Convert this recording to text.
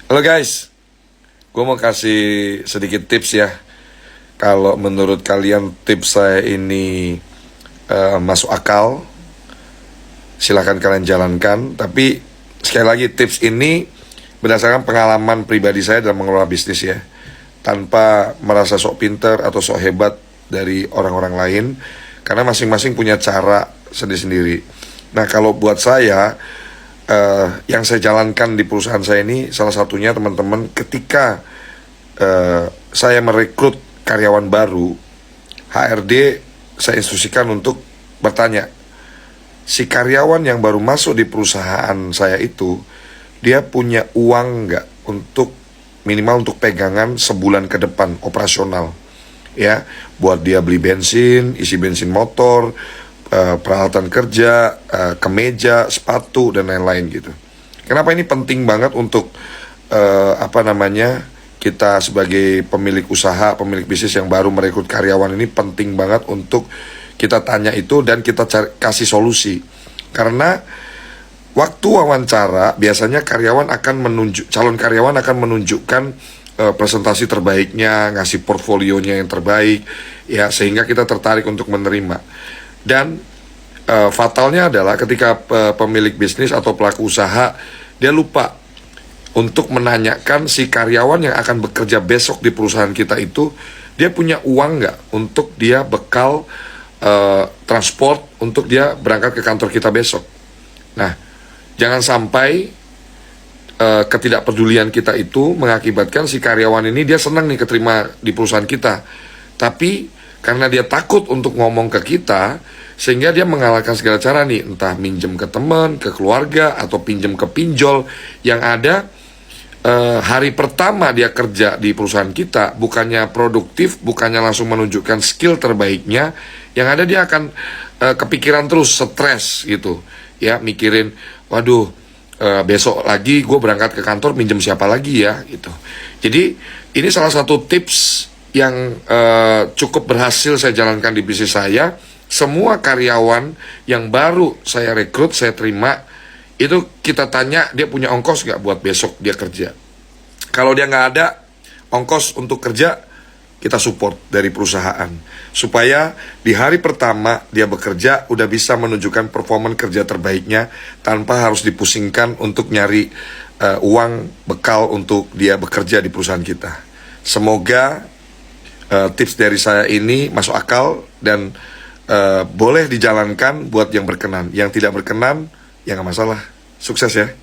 Halo guys, gue mau kasih sedikit tips ya. Kalau menurut kalian tips saya ini masuk akal, silahkan kalian jalankan. Tapi sekali lagi tips ini berdasarkan pengalaman pribadi saya dalam mengelola bisnis ya, tanpa merasa sok pinter atau sok hebat dari orang-orang lain, karena masing-masing punya cara sendiri-sendiri. Nah kalau buat saya, yang saya jalankan di perusahaan saya ini, salah satunya teman-teman, ketika saya merekrut karyawan baru, HRD saya instruksikan untuk bertanya, si karyawan yang baru masuk di perusahaan saya itu, dia punya uang nggak untuk minimal untuk pegangan sebulan ke depan operasional, ya, buat dia beli bensin, isi bensin motor, peralatan kerja, kemeja, sepatu dan lain-lain gitu. Kenapa ini penting banget untuk kita sebagai pemilik usaha, pemilik bisnis yang baru merekrut karyawan, ini penting banget untuk kita tanya itu dan kita kasih solusi. Karena waktu wawancara biasanya calon karyawan akan menunjukkan presentasi terbaiknya, ngasih portfolionya yang terbaik, ya, sehingga kita tertarik untuk menerima. Dan fatalnya adalah ketika pemilik bisnis atau pelaku usaha dia lupa untuk menanyakan si karyawan yang akan bekerja besok di perusahaan kita itu, dia punya uang nggak untuk dia bekal transport untuk dia berangkat ke kantor kita besok. Nah, jangan sampai ketidakpedulian kita itu mengakibatkan si karyawan ini dia senang nih keterima di perusahaan kita, tapi karena dia takut untuk ngomong ke kita, sehingga dia mengalahkan segala cara nih, entah minjem ke teman, ke keluarga, atau pinjem ke pinjol. Yang ada hari pertama dia kerja di perusahaan kita, bukannya produktif, bukannya langsung menunjukkan skill terbaiknya, yang ada dia akan kepikiran terus, stres gitu, ya, mikirin, waduh, besok lagi gue berangkat ke kantor, minjem siapa lagi ya gitu. Jadi ini salah satu tips yang cukup berhasil saya jalankan di bisnis saya. Semua karyawan yang baru saya rekrut, saya terima, itu kita tanya dia punya ongkos nggak buat besok dia kerja. Kalau dia nggak ada ongkos untuk kerja, kita support dari perusahaan, supaya di hari pertama dia bekerja udah bisa menunjukkan performa kerja terbaiknya tanpa harus dipusingkan untuk nyari uang bekal untuk dia bekerja di perusahaan kita. Semoga tips dari saya ini masuk akal dan boleh dijalankan buat yang berkenan. Yang tidak berkenan, ya nggak masalah. Sukses ya.